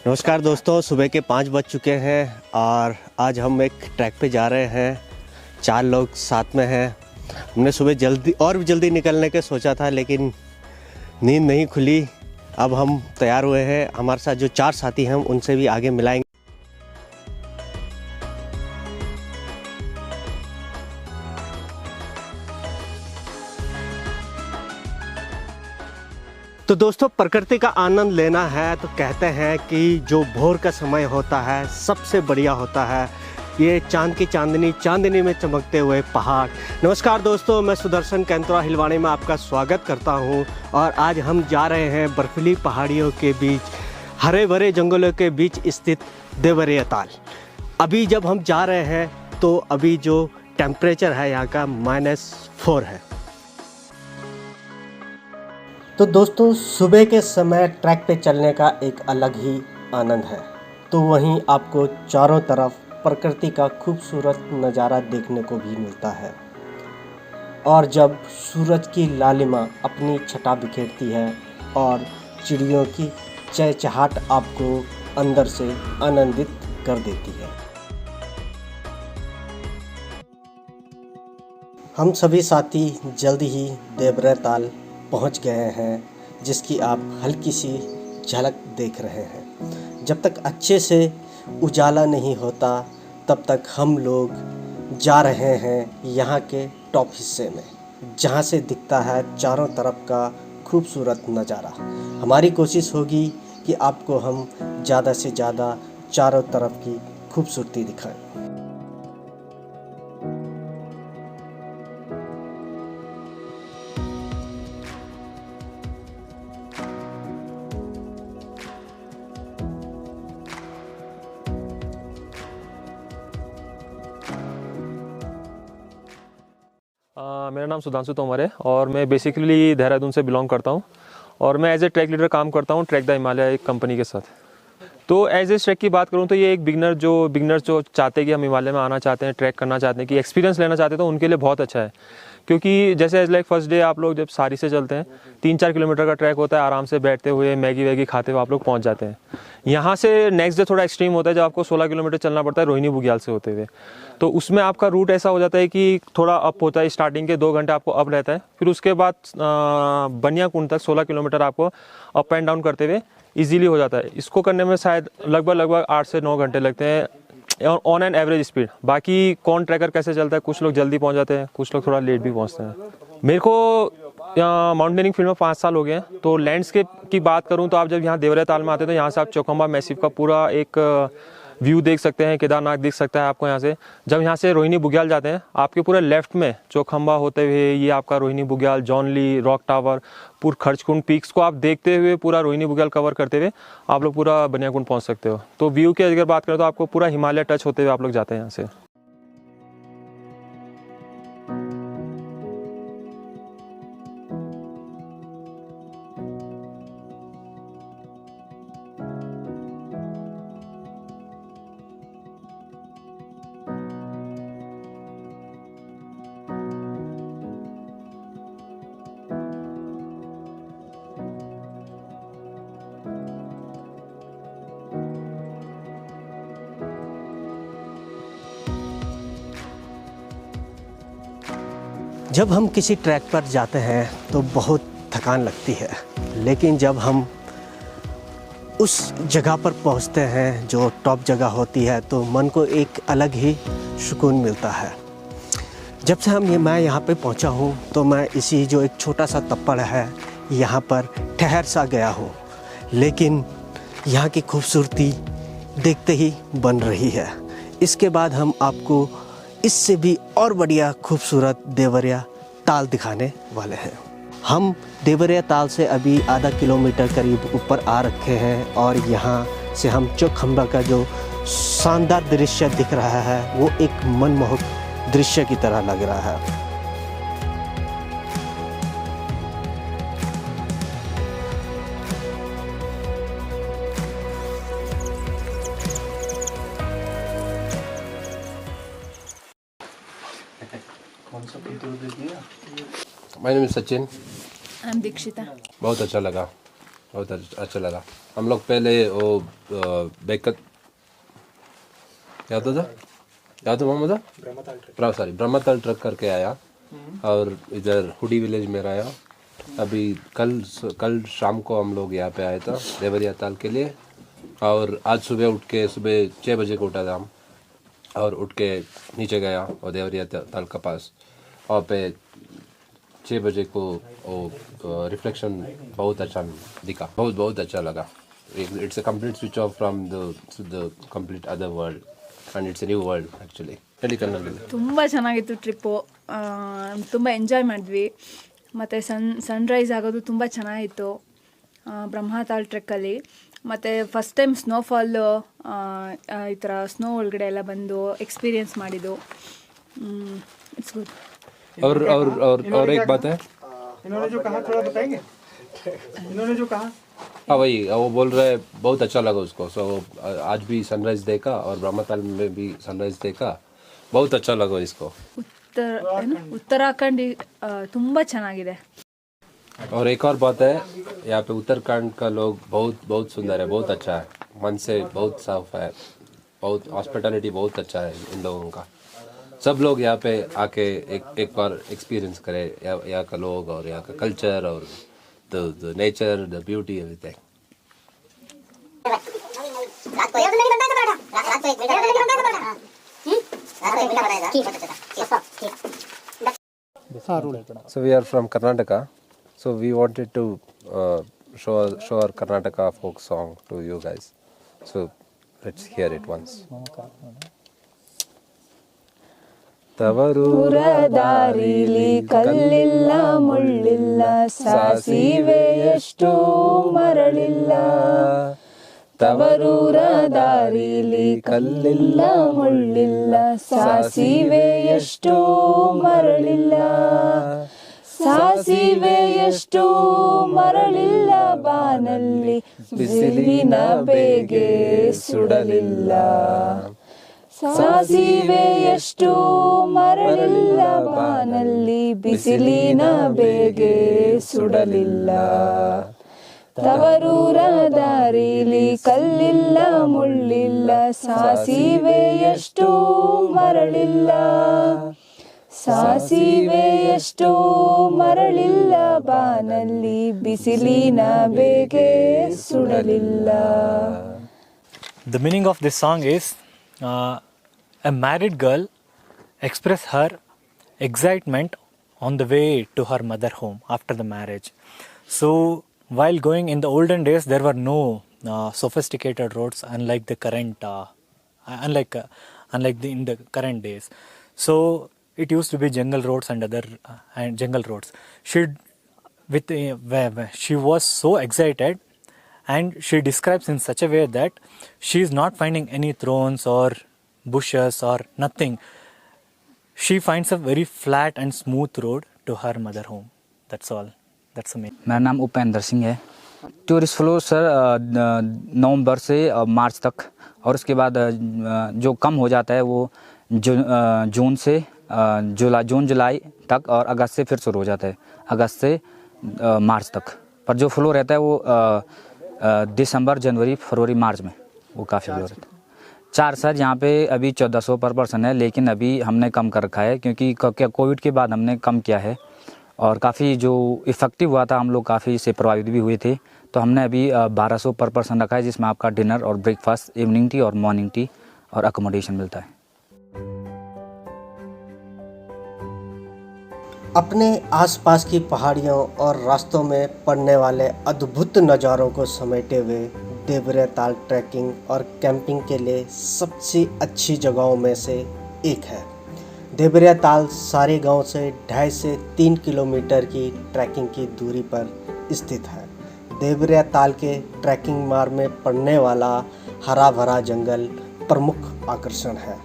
नमस्कार दोस्तों, सुबह के 5 बज चुके हैं और आज हम एक ट्रैक पे जा रहे हैं। 4 लोग साथ में हैं। हमने सुबह जल्दी निकलने के सोचा था, लेकिन नींद नहीं खुली। अब हम तैयार हुए हैं। हमारे साथ जो 4 साथी हैं उनसे भी आगे मिलाएंगे। तो दोस्तों, प्रकृति का आनंद लेना है तो कहते हैं कि जो भोर का समय होता है सबसे बढ़िया होता है। ये चांद की चांदनी में चमकते हुए पहाड़। नमस्कार दोस्तों, मैं सुदर्शन कैंतरा हिलवाणी में आपका स्वागत करता हूं। और आज हम जा रहे हैं बर्फीली पहाड़ियों के बीच, हरे भरे जंगलों के बीच स्थित देवरिया ताल। अभी जब हम जा रहे हैं तो अभी जो टेम्परेचर है यहाँ का -4 है। तो दोस्तों, सुबह के समय ट्रैक पे चलने का एक अलग ही आनंद है। तो वहीं आपको चारों तरफ प्रकृति का खूबसूरत नज़ारा देखने को भी मिलता है। और जब सूरज की लालिमा अपनी छटा बिखेरती है और चिड़ियों की चहचहाट आपको अंदर से आनंदित कर देती है। हम सभी साथी जल्द ही देवरिया ताल पहुंच गए हैं, जिसकी आप हल्की सी झलक देख रहे हैं। जब तक अच्छे से उजाला नहीं होता तब तक हम लोग जा रहे हैं यहाँ के टॉप हिस्से में, जहाँ से दिखता है चारों तरफ का खूबसूरत नज़ारा। हमारी कोशिश होगी कि आपको हम ज़्यादा से ज़्यादा चारों तरफ की खूबसूरती दिखाएं। मेरा नाम सुधांशु तोमर है और मैं बेसिकली देहरादून से बिलोंग करता हूं और मैं एज ए ट्रैक लीडर काम करता हूं ट्रैक द हिमालय एक कंपनी के साथ। तो एज ए ट्रैक की बात करूं तो ये एक बिगनर जो चाहते हैं कि हम हिमालय में आना चाहते हैं, ट्रैक करना चाहते हैं, कि एक्सपीरियंस लेना चाहते हैं, तो उनके लिए बहुत अच्छा है। क्योंकि जैसे एज लाइक फर्स्ट डे आप लोग जब सारी से चलते हैं, 3-4 किलोमीटर का ट्रैक होता है, आराम से बैठते हुए मैगी वैगी खाते हुए आप लोग पहुंच जाते हैं। यहाँ से नेक्स्ट डे थोड़ा एक्सट्रीम होता है, जब आपको 16 किलोमीटर चलना पड़ता है रोहिणी बुग्याल से होते हुए। तो उसमें आपका रूट ऐसा हो जाता है कि थोड़ा अप होता है। स्टार्टिंग के 2 घंटे आपको अप रहता है, फिर उसके बाद बनियाकुंड तक 16 किलोमीटर आपको अप एंड डाउन करते हुए इजीली हो जाता है। इसको करने में शायद लगभग 8 से 9 घंटे लगते हैं ऑन एन एवरेज स्पीड। बाकी कौन ट्रैकर कैसे चलता है, कुछ लोग जल्दी पहुंच जाते हैं, कुछ लोग थोड़ा लेट भी पहुंचते हैं। मेरे को माउंटेनियरिंग फील्ड में 5 साल हो गए हैं। तो लैंडस्केप की बात करूं तो आप जब यहाँ देवरिया ताल में आते हैं तो यहाँ से आप चौखंबा मैसिव का पूरा एक व्यू देख सकते हैं, केदारनाथ दिख सकता है आपको यहाँ से। जब यहाँ से रोहिणी बुग्याल जाते हैं, आपके पूरे लेफ्ट में चौखंबा होते हुए ये आपका रोहिणी बुग्याल, जॉनली, रॉक टावर, पूरा खर्चकुंड पीक्स को आप देखते हुए पूरा रोहिणी बुग्याल कवर करते हुए आप लोग पूरा बनियाकुंड पहुँच सकते हो। तो व्यू की अगर बात करें तो आपको पूरा हिमालय टच होते हुए आप लोग जाते हैं यहाँ से। जब हम किसी ट्रैक पर जाते हैं तो बहुत थकान लगती है, लेकिन जब हम उस जगह पर पहुंचते हैं जो टॉप जगह होती है तो मन को एक अलग ही सुकून मिलता है। जब से मैं यहाँ पे पहुँचा हूँ तो मैं इसी जो एक छोटा सा तप्पड़ है यहाँ पर ठहर सा गया हूँ, लेकिन यहाँ की खूबसूरती देखते ही बन रही है। इसके बाद हम आपको इससे भी और बढ़िया खूबसूरत देवरिया ताल दिखाने वाले हैं। हम देवरिया ताल से अभी आधा किलोमीटर करीब ऊपर आ रखे हैं और यहाँ से हम चौखंबा का जो शानदार दृश्य दिख रहा है वो एक मनमोहक दृश्य की तरह लग रहा है। My name is Sachin. I'm Dikshita. बहुत अच्छा लगा। बहुत अच्छा लगा। हम लोग पहले वो बेकत याद था मोहम्मद ब्रह्मताल ट्रक करके आया और इधर हुडी विलेज में आया। अभी कल शाम को हम लोग यहाँ पे आए थे देवरिया ताल के लिए, और आज सुबह 6 बजे को उठा था हम, और उठ के नीचे गया और देवरिया ताल के पास, और पे 6 बजे को वो रिफ्लेक्शन बहुत अच्छा दिखा, बहुत अच्छा लगा। It's a complete switch off from the complete other world and it's a new world actually. ತುಂಬ ಚೆನ್ನಾಗಿತ್ತು ಟ್ರಿಪ್ಪು, ತುಂಬ ಎಂಜಾಯ್ ಮಾಡಿದ್ವಿ. ಮತ್ತು ಸನ್ರೈಸ್ ಆಗೋದು ತುಂಬ ಚೆನ್ನಾಗಿತ್ತು ಬ್ರಹ್ಮತಾಲ್ ಟ್ರೆಕ್ಕಲ್ಲಿ. ಮತ್ತು ಫಸ್ಟ್ ಟೈಮ್ ಸ್ನೋಫಾಲು ಈ ಥರ ಸ್ನೋ ಒಳಗಡೆ ಎಲ್ಲ ಬಂದು ಎಕ್ಸ್ಪೀರಿಯೆನ್ಸ್ ಮಾಡಿದ್ದು. It's good. और एक बात है, इन्होंने जो कहा थोड़ा बताएंगे? इन्होंने जो कहा, हाँ वही वो बोल रहे बहुत अच्छा लगा उसको। सो आज भी सनराइज देखा और ब्रह्मताल में भी सनराइज देखा, बहुत अच्छा लगा इसको। ಉತ್ತರಾಖಂಡ್ ತುಂಬ ಚೆನ್ನಾಗಿದೆ. और एक और बात है, यहाँ पे उत्तराखंड का लोग बहुत सुंदर है, बहुत अच्छा है, मन से बहुत साफ है, बहुत हॉस्पिटलिटी बहुत अच्छा है इन लोगों का। सब लोग यहाँ पे आके एक बार एक्सपीरियंस करें यहाँ का लोग और यहाँ का कल्चर और the nature, the beauty, everything. So we are from Karnataka, so we wanted to show our Karnataka folk song to you guys. So let's hear it once. ತವರೂರ ದಾರಿಲಿ ಕಲ್ಲಿಲ್ಲ ಮುಳ್ಳಿಲ್ಲ, ಸಾಸಿವೆ ಎಷ್ಟು ಮರಳಿಲ್ಲ. ತವರೂರ ದಾರಿಲಿ ಕಲ್ಲಿಲ್ಲ ಮುಳ್ಳಿಲ್ಲ, ಸಾಸಿವೆ ಎಷ್ಟು ಮರಳಿಲ್ಲ. ಸಾಸಿವೆ ಎಷ್ಟು ಮರಳಿಲ್ಲ, ಬಾನಲ್ಲಿ ಬಿಸಿಲಿನ ಬೇಗೆ ಸುಡಲಿಲ್ಲ. ಸಾಸಿವೆ ಎಷ್ಟು ಮರಳಿಲ್ಲ, ಬಾನಲ್ಲಿ ಬಿಸಿಲಿನ ಬೇಗೆ ಸುಡಲಿಲ್ಲ. ತವರೂರ ದಾರಿಲಿ ಕಲ್ಲಿಲ್ಲ ಮುಳ್ಳಿಲ್ಲ, ಸಾಸಿವೆ ಎಷ್ಟು ಮರಳಿಲ್ಲ. ಸಾಸಿವೆ ಎಷ್ಟು ಮರಳಿಲ್ಲ, ಬಾನಲ್ಲಿ ಬಿಸಿಲಿನ ಬೇಗೆ ಸುಡಲಿಲ್ಲ. The meaning of this song is a married girl express her excitement on the way to her mother home after the marriage. So while going in the olden days, there were no sophisticated roads unlike the current in the current days. So it used to be jungle roads and other jungle roads. She was so excited, and she describes in such a way that she is not finding any thorns or bushes or nothing. She finds a very flat and smooth road to her mother home. That's all. That's the main. मेरा नाम उपेंद्र सिंह है। Tourist flow sir नवंबर से मार्च तक, और उसके बाद जो कम हो जाता है वो जून से जुलाई तक, और अगस्त से फिर शुरू हो जाता है, अगस्त से मार्च तक। पर जो फ्लो रहता है वो दिसंबर, जनवरी, फरवरी, मार्च में वो काफ़ी फ्लो रहता है। चार्ज सर यहाँ पे अभी 1400 पर पर्सन है, लेकिन अभी हमने कम कर रखा है क्योंकि कोविड के बाद हमने कम किया है, और काफ़ी जो इफ़ेक्टिव हुआ था, हम लोग काफ़ी से प्रभावित भी हुए थे, तो हमने अभी 1200 पर पर्सन रखा है, जिसमें आपका डिनर और ब्रेकफास्ट, इवनिंग टी और मॉर्निंग टी और अकोमोडेशन मिलता है। अपने आसपास की पहाड़ियों और रास्तों में पड़ने वाले अद्भुत नज़ारों को समेटे हुए देवरिया ताल ट्रैकिंग और कैंपिंग के लिए सबसे अच्छी जगहों में से एक है। देवरिया ताल सारे गांव से 2.5 से 3 किलोमीटर की ट्रैकिंग की दूरी पर स्थित है। देवरिया ताल के ट्रैकिंग मार्ग में पड़ने वाला हरा भरा जंगल प्रमुख आकर्षण है।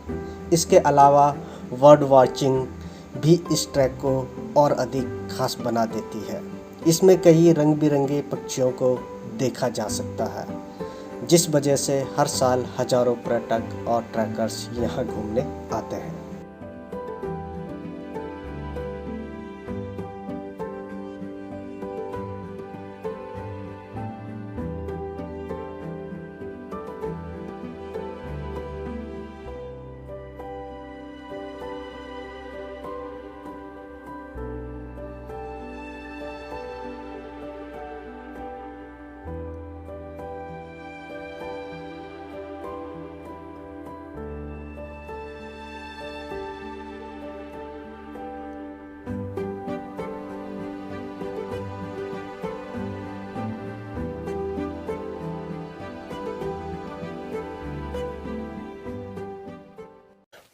इसके अलावा बर्ड वॉचिंग भी इस ट्रैक को और अधिक खास बना देती है। इसमें कई रंग बिरंगे पक्षियों को देखा जा सकता है, जिस वजह से हर साल हजारों पर्यटक और ट्रैकर्स यहाँ घूमने आते हैं।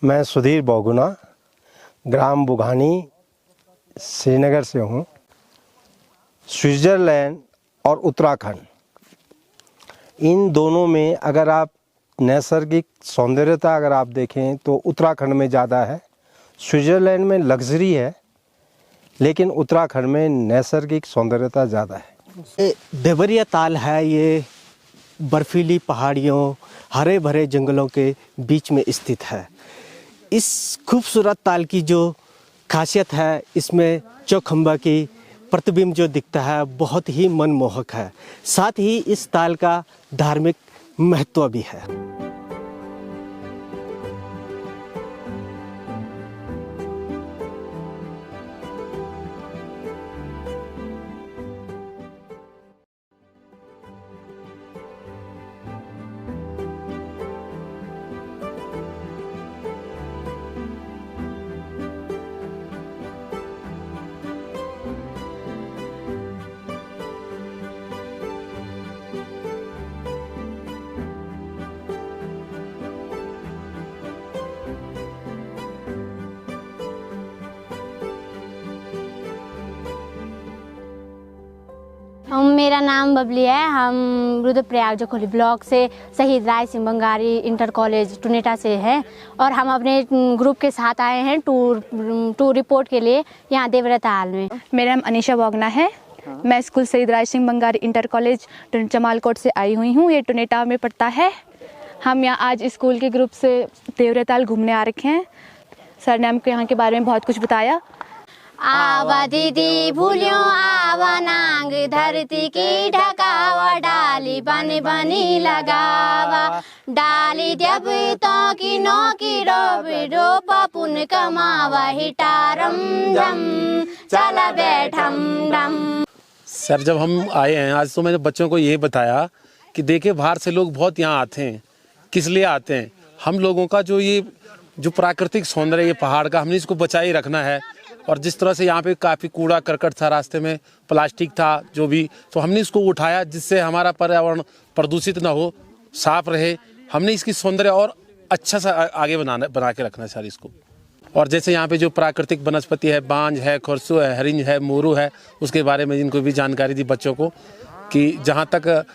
मैं सुधीर बोगुना, ग्राम बुघानी, श्रीनगर से हूँ। स्विट्ज़रलैंड और उत्तराखंड, इन दोनों में अगर आप नैसर्गिक सौंदर्यता अगर आप देखें तो उत्तराखंड में ज़्यादा है। स्विट्ज़रलैंड में लग्जरी है, लेकिन उत्तराखंड में नैसर्गिक सौंदर्यता ज़्यादा है। ये देवरिया ताल है, ये बर्फीली पहाड़ियों, हरे भरे जंगलों के बीच में स्थित है। इस खूबसूरत ताल की जो खासियत है, इसमें चौखंबा की प्रतिबिंब जो दिखता है बहुत ही मनमोहक है। साथ ही इस ताल का धार्मिक महत्व भी है। मेरा नाम बबली है। हम रुद्रप्रयाग जखोली ब्लॉक से शहीद राय सिंह बंगारी इंटर कॉलेज टुनेटा से हैं और हम अपने ग्रुप के साथ आए हैं टूर रिपोर्ट के लिए यहाँ देवरिया ताल में। मेरा नाम अनीशा बोगना है। मैं स्कूल शहीद राय सिंह बंगारी इंटर कॉलेज जमालकोट से आई हुई हूँ। ये टुनेटा में पड़ता है। हम यहाँ आज स्कूल के ग्रुप से देवरिया ताल घूमने आ रखे हैं। सर ने हमको यहाँ के बारे में बहुत कुछ बताया। आवा दीदी भूलियो आवा नांग धरती की ढकावा डाली बनी बनी लगावा डाली जब तो की नो की रोप पुन कमावा हिटारम झम चला बैठम डम। सर जब हम आए हैं आज तो मैंने बच्चों को ये बताया कि देखे बाहर से लोग बहुत यहाँ आते हैं, किस लिए आते हैं। हम लोगों का जो प्राकृतिक सौंदर्य ये पहाड़ का, हमने इसको बचाए रखना है। और जिस तरह से यहाँ पे काफ़ी कूड़ा करकट था, रास्ते में प्लास्टिक था जो भी, तो हमने इसको उठाया जिससे हमारा पर्यावरण प्रदूषित ना हो, साफ रहे। हमने इसकी सौंदर्य और अच्छा सा आगे बना के रखना है सर इसको। और जैसे यहाँ पे जो प्राकृतिक वनस्पति है, बांज है, खरसू है, हरिंज है, मोरू है, उसके बारे में इनको भी जानकारी दी बच्चों को कि जहाँ तक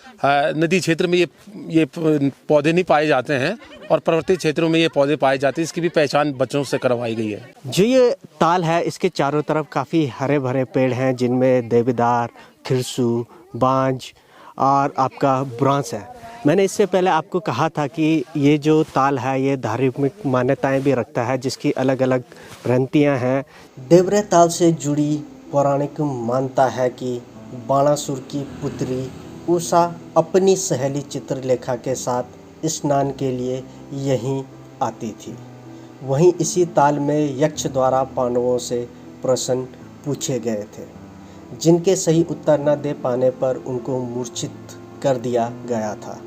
नदी क्षेत्र में ये पौधे नहीं पाए जाते हैं और पर्वतीय क्षेत्रों में ये पौधे पाए जाते हैं, इसकी भी पहचान बच्चों से करवाई गई है। जो ये ताल है, इसके चारों तरफ काफ़ी हरे भरे पेड़ हैं जिनमें देवदार, खिरसू, बांज और आपका बुरांस है। मैंने इससे पहले आपको कहा था कि ये जो ताल है ये धार्मिक मान्यताएं भी रखता है, जिसकी अलग अलग भ्रांतियाँ हैं। देवरिया ताल से जुड़ी पौराणिक मान्यता है कि बाणासुर की पुत्री उषा अपनी सहेली चित्रलेखा के साथ स्नान के लिए यहीं आती थी। वहीं इसी ताल में यक्ष द्वारा पांडवों से प्रश्न पूछे गए थे, जिनके सही उत्तर न दे पाने पर उनको मूर्छित कर दिया गया था।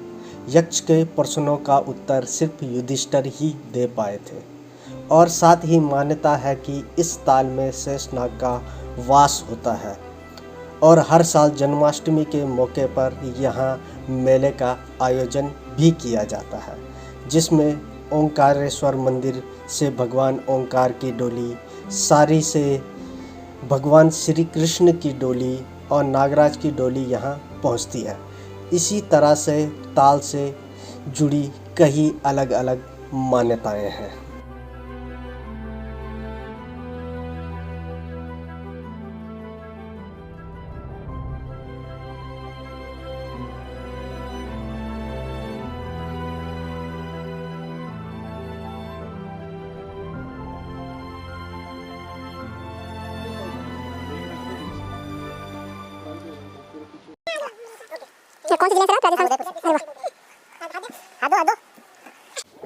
यक्ष के प्रश्नों का उत्तर सिर्फ युधिष्ठिर ही दे पाए थे। और साथ ही मान्यता है कि इस ताल में शेषनाग का वास होता है और हर साल जन्माष्टमी के मौके पर यहाँ मेले का आयोजन भी किया जाता है, जिसमें ओंकारेश्वर मंदिर से भगवान ओंकार की डोली, सारी से भगवान श्री कृष्ण की डोली और नागराज की डोली यहाँ पहुँचती है। इसी तरह से ताल से जुड़ी कई अलग अलग मान्यताएं हैं।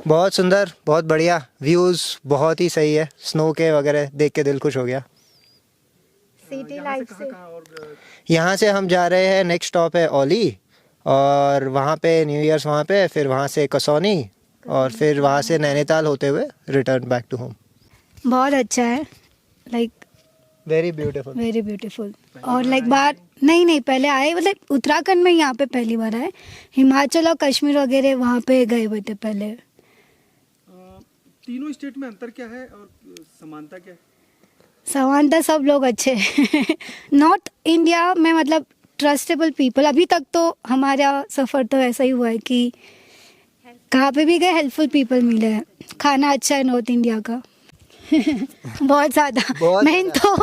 बहुत सुंदर, बहुत बढ़िया व्यूज़, बहुत ही सही है। स्नो के वगैरह देख के दिल खुश हो गया। सिटी लाइफ से यहाँ से हम जा रहे हैं, नेक्स्ट स्टॉप है ओली और वहाँ पे न्यू ईयर्स वहाँ पे, फिर वहाँ से कसौनी और फिर वहाँ से नैनीताल होते हुए रिटर्न बैक टू होम। बहुत अच्छा है, like very beautiful, very beautiful. और लाइक बात नहीं पहले आए, मतलब उत्तराखंड में यहाँ पे पहली बार आए। हिमाचल और कश्मीर वगैरह वहाँ पे गए हुए थे पहले। तीनों स्टेट में अंतर क्या है और समानता क्या है? समानता सब लोग अच्छे नॉर्थ इंडिया में मतलब ट्रस्टेबल पीपल। अभी तक तो हमारा सफ़र तो ऐसा ही हुआ है कि कहाँ पे भी गए हेल्पफुल पीपल मिले हैं। खाना अच्छा है नॉर्थ इंडिया का बहुत ज़्यादा। मेन तो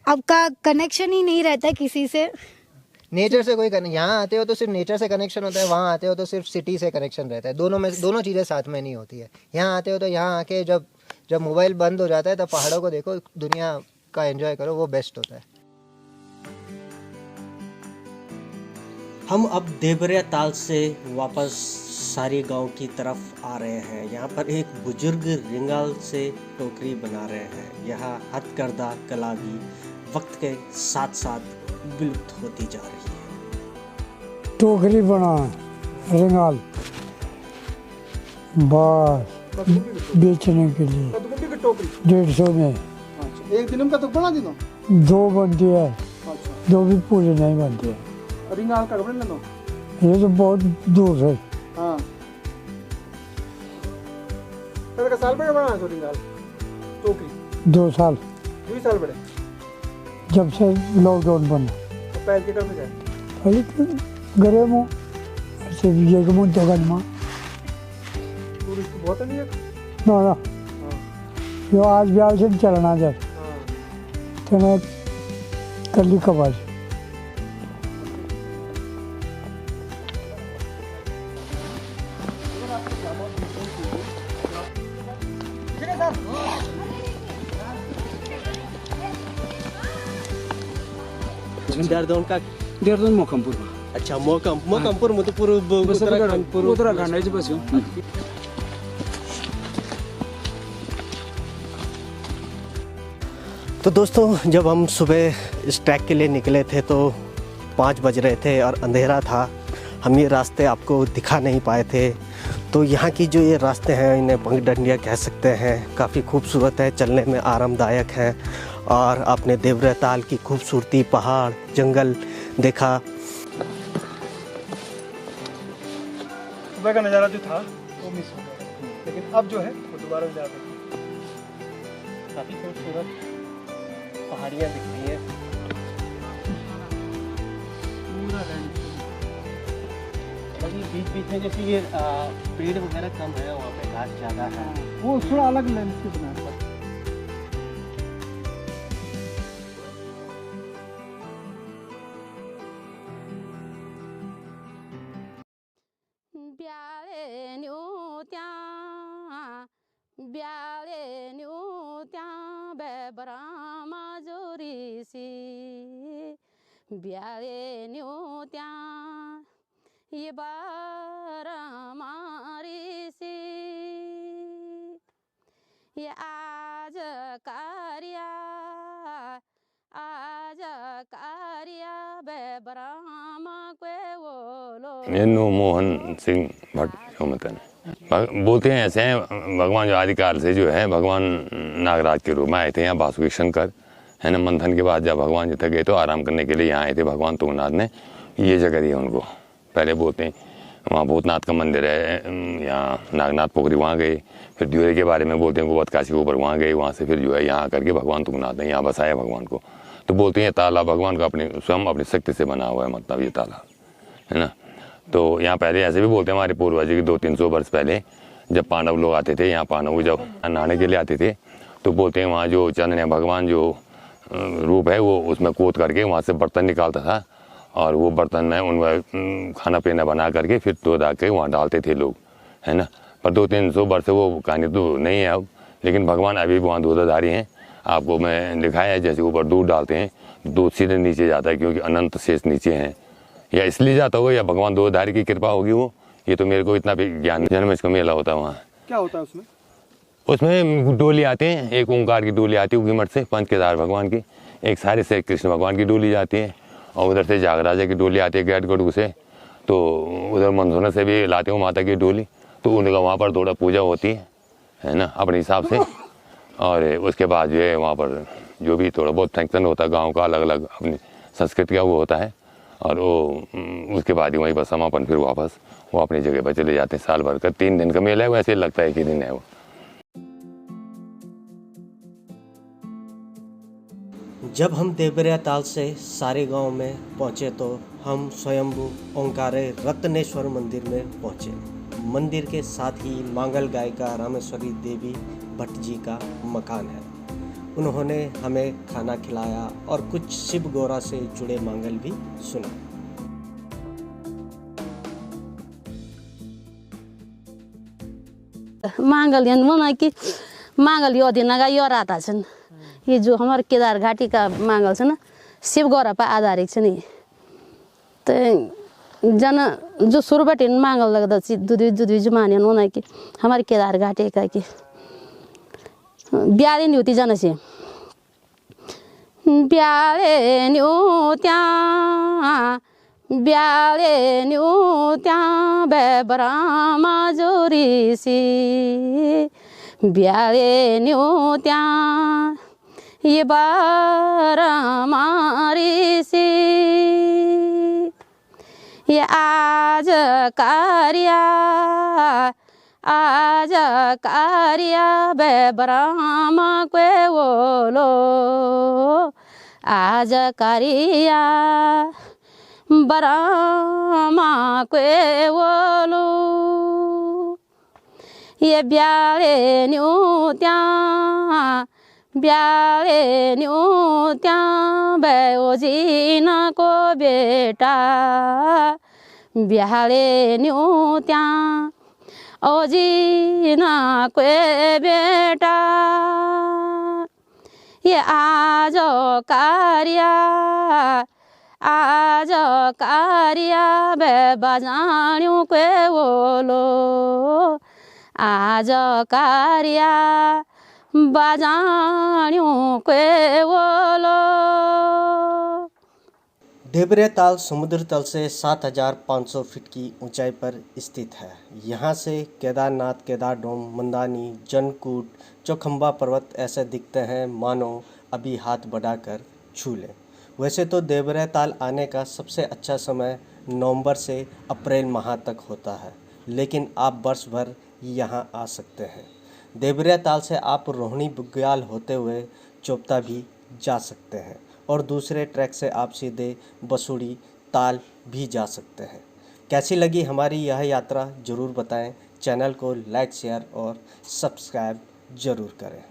आपका कनेक्शन ही नहीं रहता किसी से, नेचर से कोई कनेक्शन। यहाँ आते हो तो सिर्फ नेचर से कनेक्शन होता है, वहाँ आते हो तो सिर्फ सिटी से कनेक्शन रहता है। दोनों चीज़ें साथ में नहीं होती है। यहाँ आते हो तो यहाँ आके जब मोबाइल बंद हो जाता है तब पहाड़ों को देखो, दुनिया का एंजॉय करो, वो बेस्ट होता है। हम अब देवरिया ताल से वापस सारी गांव की तरफ आ रहे हैं। यहाँ पर एक बुजुर्ग रिंगाल से टोकरी बना रहे हैं। यह हथकरघा कला भी वक्त के साथ साथ विलुप्त होती जा रही है। टोकरी बना रिंगाल बस बेचने के लिए 150 में। एक दिन का तो बना दी 2 बनती है, 2 भी पूरी नहीं बनती है। रिंगाल का बना लो, ये तो बहुत दूर है। हाँ का साल बड़े बना तो रिंगाल टोकरी 2 साल 2 साल बड़े जब से लॉकडाउन बना। तो पैर के कर में जाए पहले तो गरे मो ऐसे ये कमों जगह में टूरिस्ट बहुत नहीं है ना यो आज ब्याल से चलना जाए तो मैं कल कबाज देहरादून मोकमपुर में। अच्छा मोकमपुर में तो उत्तराखंड है बस। तो दोस्तों जब हम सुबह इस ट्रैक के लिए निकले थे तो 5 बज रहे थे और अंधेरा था। हम ये रास्ते आपको दिखा नहीं पाए थे। तो यहाँ की जो ये रास्ते हैं इन्हें पगडंडियाँ कह सकते हैं। काफ़ी खूबसूरत है, चलने में आरामदायक है। और आपने देवरिया ताल की खूबसूरती, पहाड़, जंगल देखा। सुबह का नज़ारा जो था वो मिस हो गया, लेकिन अब जो है वो दोबारा जा रहा है। काफ़ी खूबसूरत पहाड़ियाँ दिख रही हैं। पूरा बीच में जैसे ये पेड़ वगैरह कम है, वहाँ पे घास ज़्यादा है। वो थोड़ा अलग लैंडस्केप बना है। ब्याले न्यूत्या ये बारा मारी सी ये आज कारिया बेबरामा के वो लो। मोहन सिंह भट्ट जोमतन बोलते हैं ऐसे हैं, भगवान जो आदिकाल से जो है भगवान नागराज के रूप में आए थे यहाँ वासुकी शंकर है ना। मंथन के बाद जब भगवान जितने गए तो आराम करने के लिए यहाँ आए थे। भगवान तुंगनाथ ने ये जगह दी उनको। पहले बोलते हैं वहाँ भूतनाथ का मंदिर है, यहाँ नागनाथ पोखरी वहाँ गए। फिर द्योरे के बारे में बोलते हैं गोवत काशी के ऊपर वहाँ गए। वहाँ से फिर जो है यहाँ करके भगवान तुंगनाथ ने यहाँ बसाया भगवान को। तो बोलते हैं तालाब भगवान का अपने स्वयं अपनी शक्ति से बना हुआ है, मतलब ये तालाब है ना। तो यहाँ पहले ऐसे भी बोलते हैं हमारे पूर्वज की 200-300 वर्ष पहले जब पांडव लोग आते थे यहाँ, पांडव जब नहाने के लिए आते थे तो बोलते हैं वहाँ जो चंद्र भगवान जो रूप है वो उसमें कूद करके वहाँ से बर्तन निकालता था और वो बर्तन में उनमें खाना पीना बना करके फिर धो धा के वहाँ डालते थे लोग है ना। पर 200-300 वर्ष से वो कहानी तो नहीं है अब, लेकिन भगवान अभी वहाँ दूधाधारी हैं। आपको मैं दिखाया है जैसे ऊपर दूध डालते हैं दूध सीधे नीचे जाता है क्योंकि अनंत शेष नीचे हैं, या इसलिए जाता होगा या भगवान दूधाधारी की कृपा होगी वो। ये तो मेरे को इतना भी ज्ञान जन्म इसका मेला होता है वहाँ। क्या होता है उसमें? उसमें डोली आते हैं, एक ओंकार की डोली आती है उगीमठ से पंच केदार भगवान की, एक सारे से कृष्ण भगवान की डोली जाती है और उधर से जागराजा की डोली आती है गैटगढ़ से। तो उधर मंदसौर से भी लाते हो माता की डोली। तो उनका वहाँ पर थोड़ा पूजा होती है ना अपने हिसाब से। और उसके बाद जो है वहाँ पर जो भी थोड़ा बहुत फंक्शन होता है गाँव का अलग अलग अपनी संस्कृति का वो होता है। और वो उसके बाद ही वहीं पर समापन, फिर वापस वो अपनी जगह पर चले जाते हैं। साल भर का 3 दिन का मेला है, वैसे लगता है कि दिन है वो। जब हम देवरिया ताल से सारे गांव में पहुंचे तो हम स्वयंभू ओंकारे रत्नेश्वर मंदिर में पहुंचे। मंदिर के साथ ही मांगल गायिका रामेश्वरी देवी भट्ट जी का मकान है। उन्होंने हमें खाना खिलाया और कुछ शिव गौरा से जुड़े मांगल भी सुना। मांगल ना कि मांगल यो दिन का यो रात छन्। ये जो हमारे केदार घाटी का मांगल छ ना शिव गौरा पर आधारित छ नि। तो जन जो सुरबट मांगल लगता दुधी जुमाने ना कि हमारे केदार घाटी का कि ब्याले न्यूति जन से ब्याले न्यूत्या बेबरामा जोरी सी ब्याले न्यूत्या ये बारामारी सी ये आज कार्या बेबरामा के बोलो आज कार्या बरामा के बोलो ये ब्याले न्यूत्या बेओजीना को बेटा ब्याले न्यूत्या ओजीना को बेटा ये आज कार्या बे बजाण्यों के बोलो आज कार्या बजाण्यों के बोलो। देवरिया ताल समुद्र तल से 7,500 फीट की ऊंचाई पर स्थित है। यहाँ से केदारनाथ, केदारडोम, मंदानी, जनकूट, चौखंबा पर्वत ऐसे दिखते हैं मानो अभी हाथ बढ़ाकर छू लें। वैसे तो देवरिया ताल आने का सबसे अच्छा समय नवंबर से अप्रैल माह तक होता है, लेकिन आप वर्ष भर यहाँ आ सकते हैं। देवरिया ताल से आप रोहिणी बुग्याल होते हुए चोपता भी जा सकते हैं और दूसरे ट्रैक से आप सीधे बसुड़ी ताल भी जा सकते हैं। कैसी लगी हमारी यह यात्रा ज़रूर बताएं। चैनल को लाइक, शेयर और सब्सक्राइब ज़रूर करें।